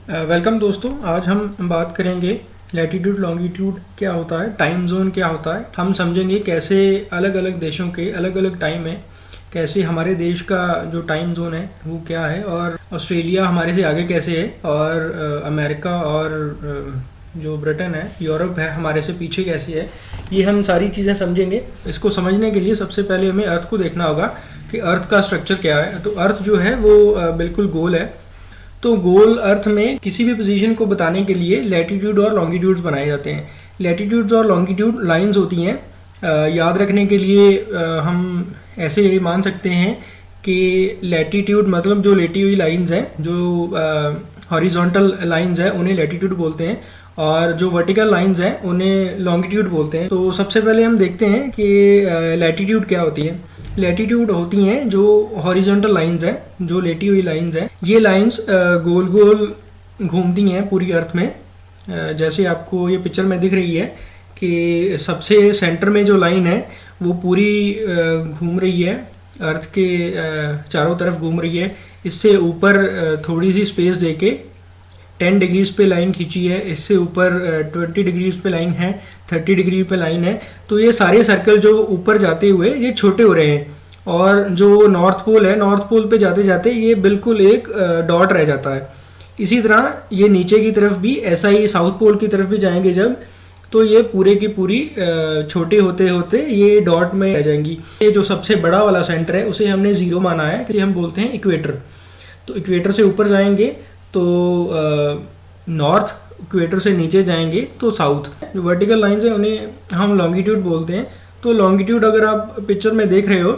Welcome दोस्तों। आज हम बात करेंगे लैटीट्यूड लॉन्गिट्यूड क्या होता है, टाइम जोन क्या होता है। हम समझेंगे कैसे अलग अलग देशों के अलग अलग टाइम है, कैसे हमारे देश का जो टाइम जोन है वो क्या है, और ऑस्ट्रेलिया हमारे से आगे कैसे है, और अमेरिका और जो ब्रिटेन है, यूरोप है, हमारे से पीछे कैसे है। ये हम सारी चीज़ें समझेंगे। इसको समझने के लिए सबसे पहले हमें अर्थ को देखना होगा कि अर्थ का स्ट्रक्चर क्या है। तो अर्थ जो है वो बिल्कुल गोल है। तो गोल अर्थ में किसी भी पोजीशन को बताने के लिए लैटीट्यूड और लॉन्गिट्यूड्स बनाए जाते हैं। लैटीट्यूड्स और लॉन्गिट्यूड लाइंस होती हैं। याद रखने के लिए हम ऐसे मान सकते हैं कि लैटीट्यूड मतलब जो लेटी हुई लाइंस हैं, जो हॉरिजॉन्टल लाइंस हैं, उन्हें लैटीट्यूड बोलते हैं, और जो वर्टिकल लाइंस हैं उन्हें लॉन्गिट्यूड बोलते हैं। तो सबसे पहले हम देखते हैं कि लैटीट्यूड क्या होती है। लैटीट्यूड होती हैं जो हॉरिजॉन्टल लाइंस हैं, जो लेटी हुई लाइंस हैं। ये लाइंस गोल गोल घूमती हैं पूरी अर्थ में। जैसे आपको ये पिक्चर में दिख रही है कि सबसे सेंटर में जो लाइन है वो पूरी घूम रही है, अर्थ के चारों तरफ घूम रही है। इससे ऊपर थोड़ी सी स्पेस देके 10 डिग्रीज पे लाइन खींची है, इससे ऊपर 20 डिग्रीज पे लाइन है, 30 डिग्री पे लाइन है। तो ये सारे सर्कल जो ऊपर जाते हुए ये छोटे हो रहे हैं, और जो नॉर्थ पोल है, नॉर्थ पोल पे जाते जाते ये बिल्कुल एक डॉट रह जाता है। इसी तरह ये नीचे की तरफ भी ऐसा ही, साउथ पोल की तरफ भी जाएंगे जब, तो ये पूरे की पूरी छोटे होते होते ये डॉट में रह जाएंगी। ये जो सबसे बड़ा वाला सेंटर है उसे हमने जीरो माना है, कि हम बोलते हैं इक्वेटर। तो इक्वेटर से ऊपर जाएंगे तो नॉर्थ, इक्वेटर से नीचे जाएंगे तो साउथ। जो वर्टिकल लाइंस हैं उन्हें हम लॉन्गिट्यूड बोलते हैं। तो लॉन्गिट्यूड अगर आप पिक्चर में देख रहे हो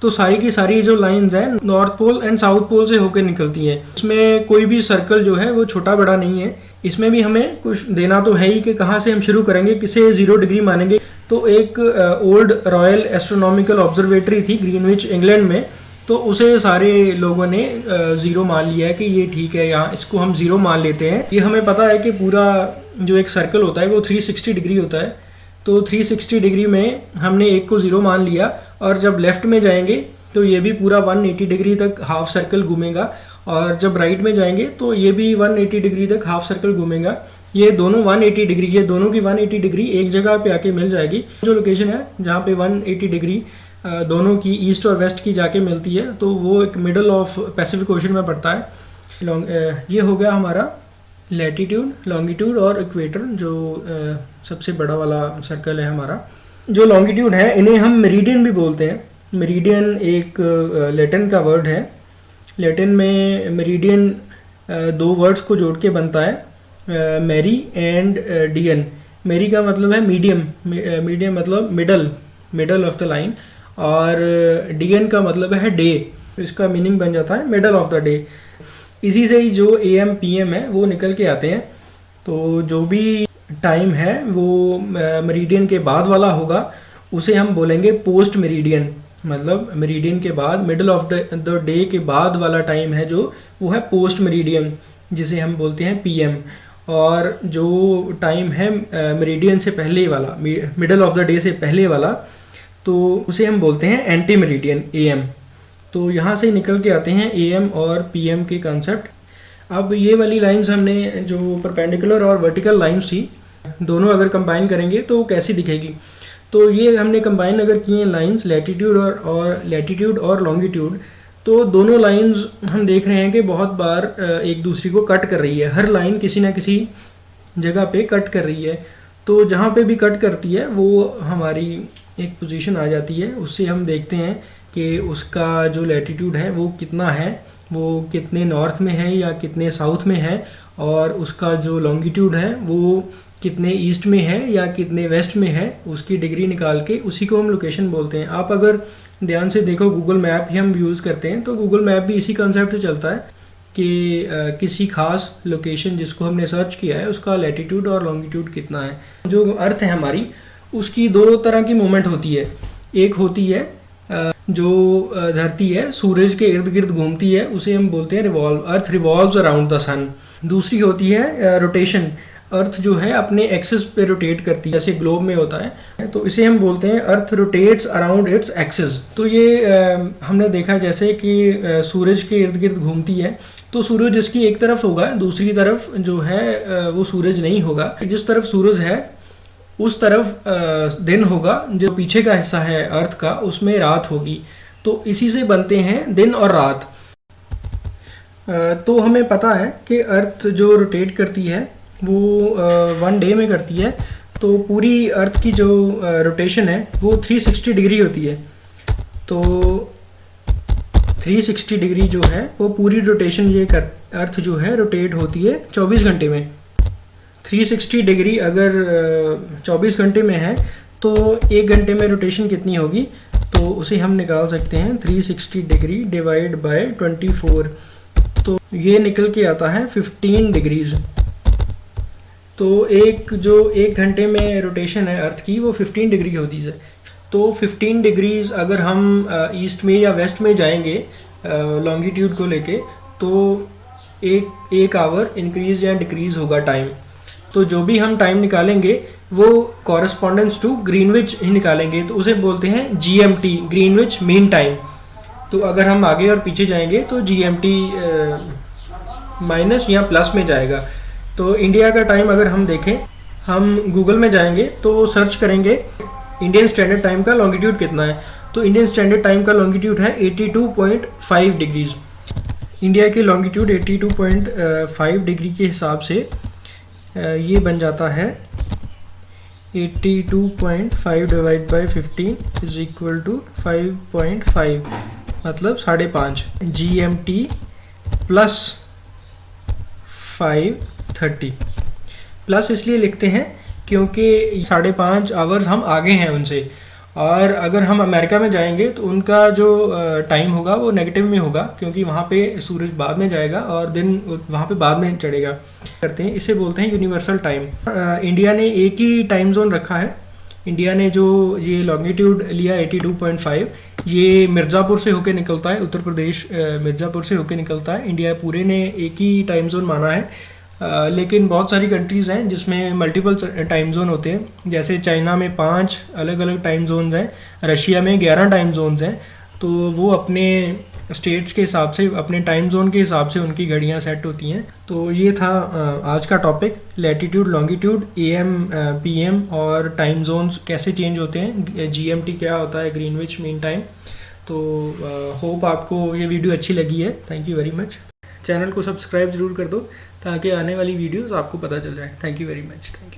तो सारी की सारी जो लाइंस हैं north pole and south pole से होकर निकलती हैं। इसमें कोई भी सर्कल जो है वो छोटा बड़ा नहीं है। इसमें भी हमें कुछ देना तो है ही कि कहाँ से हम शुरू करेंगे, किसे 0 डिग्री मानेंगे। तो एक ओल्ड रॉयल एस्ट्रोनॉमिकल ऑब्जर्वेटरी थी ग्रीनविच इंग्लैंड में, तो उसे सारे लोगों ने 0 मान लिया है कि ये ठीक है, यहाँ इसको हम 0 मान लेते हैं। ये हमें पता है कि पूरा जो एक सर्कल होता है वो 360 डिग्री होता है। तो 360 डिग्री में हमने एक को 0 मान लिया, और जब लेफ्ट में जाएंगे तो ये भी पूरा 180 डिग्री तक हाफ सर्कल घूमेगा, और जब राइट में जाएंगे तो ये भी 180 डिग्री तक हाफ सर्कल घूमेगा। ये दोनों 180 डिग्री, ये दोनों की 180 डिग्री एक जगह पे आके मिल जाएगी। जो लोकेशन है जहाँ पे 180 डिग्री दोनों की ईस्ट और वेस्ट की जाके मिलती है, तो वो एक मिडल ऑफ पैसिफिक ओशन में पड़ता है। ये हो गया हमारा लैटीट्यूड, लॉन्गिट्यूड और इक्वेटर, जो सबसे बड़ा वाला सर्कल है हमारा। जो लॉन्गिट्यूड है इन्हें हम मेरिडियन भी बोलते हैं। मेरिडियन एक लैटिन का वर्ड है। लैटिन में मेरिडियन 2 वर्ड्स को जोड़ के बनता है, मेरी एंड डियन। मेरी का मतलब है मीडियम, मीडियम मतलब मिडल ऑफ द लाइन, और डियन का मतलब है डे। इसका मीनिंग बन जाता है मिडल ऑफ द डे। इसी से ही जो AM PM है वो निकल के आते हैं। तो जो भी टाइम है वो मेरिडियन के बाद वाला होगा उसे हम बोलेंगे पोस्ट मेरिडियन। मतलब मेरिडियन के बाद, मिडल ऑफ द डे के बाद वाला टाइम है जो, वो है पोस्ट मेरिडियन, जिसे हम बोलते हैं PM। और जो टाइम है मेरिडियन से पहले वाला, मिडल ऑफ द डे से पहले वाला, तो उसे हम बोलते हैं एंटी मेरिडियन, AM। तो यहाँ से निकल के आते हैं AM और PM के कंसेप्ट। अब ये वाली लाइंस हमने, जो परपेंडिकुलर और वर्टिकल लाइंस थी, दोनों अगर कंबाइन करेंगे तो कैसी दिखेगी। तो ये हमने कंबाइन अगर किए लाइंस लैटीट्यूड और लैटीट्यूड और लॉन्गिट्यूड, तो दोनों लाइंस हम देख रहे हैं कि बहुत बार एक दूसरे को कट कर रही है। हर लाइन किसी ना किसी जगह पे कट कर रही है। तो जहाँ पे भी कट करती है वो हमारी एक पोजीशन आ जाती है। उससे हम देखते हैं कि उसका जो लैटीट्यूड है वो कितना है, वो कितने नॉर्थ में है या कितने साउथ में है, और उसका जो लॉन्गिट्यूड है वो कितने ईस्ट में है या कितने वेस्ट में है। उसकी डिग्री निकाल के उसी को हम लोकेशन बोलते हैं। आप अगर ध्यान से देखो, गूगल मैप ही हम यूज़ करते हैं, तो गूगल मैप भी इसी कंसेप्ट से चलता है कि किसी खास लोकेशन जिसको हमने सर्च किया है उसका लैटीट्यूड और लॉन्गिट्यूड कितना है। जो अर्थ है हमारी, उसकी 2 तरह की मूवमेंट होती है। एक होती है जो धरती है सूरज के इर्द गिर्द घूमती है, उसे हम बोलते हैं revolve, earth revolves around the sun. दूसरी होती है रोटेशन, अर्थ जो है अपने एक्सिस पे रोटेट करती है, जैसे ग्लोब में होता है, तो इसे हम बोलते हैं अर्थ रोटेट्स अराउंड इट्स एक्सिस। तो ये हमने देखा जैसे कि सूरज के इर्द गिर्द घूमती है, तो सूरज इसकी एक तरफ होगा, दूसरी तरफ जो है वो सूरज नहीं होगा। जिस तरफ सूरज है उस तरफ दिन होगा, जो पीछे का हिस्सा है अर्थ का उसमें रात होगी। तो इसी से बनते हैं दिन और रात। तो हमें पता है कि अर्थ जो रोटेट करती है वो 1 डे में करती है, तो पूरी अर्थ की जो रोटेशन है वो 360 डिग्री होती है। तो 360 डिग्री जो है वो पूरी रोटेशन अर्थ जो है रोटेट होती है 24 घंटे में। 360 डिग्री अगर 24 घंटे में है तो 1 घंटे में रोटेशन कितनी होगी, तो उसे हम निकाल सकते हैं 360 डिग्री डिवाइड बाय 24, तो ये निकल के आता है 15 डिग्रीज। तो जो 1 घंटे में रोटेशन है अर्थ की वो 15 डिग्री होती है। तो 15 डिग्रीज अगर हम ईस्ट में या वेस्ट में जाएंगे लॉन्गिट्यूड को लेके, तो एक आवर इंक्रीज या डिक्रीज होगा टाइम। तो जो भी हम टाइम निकालेंगे वो कॉरेस्पॉन्डेंस टू ग्रीनविच ही निकालेंगे, तो उसे बोलते हैं GMT, ग्रीनविच मीन टाइम। तो अगर हम आगे और पीछे जाएंगे तो GMT माइनस या प्लस में जाएगा। तो इंडिया का टाइम अगर हम देखें, हम गूगल में जाएंगे तो सर्च करेंगे इंडियन स्टैंडर्ड टाइम का लॉन्गिट्यूड कितना है, तो इंडियन स्टैंडर्ड टाइम का लॉन्गिट्यूड है 82.5 डिग्रीज। इंडिया की लॉन्गिट्यूड 82.5 डिग्री के हिसाब से ये बन जाता है 82.5 divide by 15 is equal to 5.5, मतलब 5.5 GMT प्लस 5:30। प्लस इसलिए लिखते हैं क्योंकि 5.5 आवर्स हम आगे हैं उनसे, और अगर हम अमेरिका में जाएंगे तो उनका जो टाइम होगा वो नेगेटिव में होगा, क्योंकि वहाँ पे सूरज बाद में जाएगा और दिन वहाँ पे बाद में चढ़ेगा। करते हैं, इसे बोलते हैं यूनिवर्सल टाइम। इंडिया ने एक ही टाइम जोन रखा है। इंडिया ने जो ये लॉन्गिट्यूड लिया 82.5, ये मिर्ज़ापुर से होके निकलता है, उत्तर प्रदेश मिर्ज़ापुर से होके निकलता है। इंडिया पूरे ने एक ही टाइम जोन माना है। लेकिन बहुत सारी कंट्रीज़ हैं जिसमें मल्टीपल टाइम जोन होते हैं, जैसे चाइना में 5 अलग अलग टाइम जोन्स हैं, रशिया में 11 टाइम जोन्स हैं। तो वो अपने स्टेट्स के हिसाब से, अपने टाइम जोन के हिसाब से उनकी घड़ियाँ सेट होती हैं। तो ये था आज का topic, latitude longitude, AM PM और टाइम जोन्स कैसे चेंज होते हैं, GMT क्या होता है, ग्रीनविच मीन टाइम। तो होप आपको ये वीडियो अच्छी लगी है। Thank you very much. Channel को सब्सक्राइब ज़रूर कर दो ताकि आने वाली वीडियोस आपको पता चल जाए। Thank you very much. Thank you.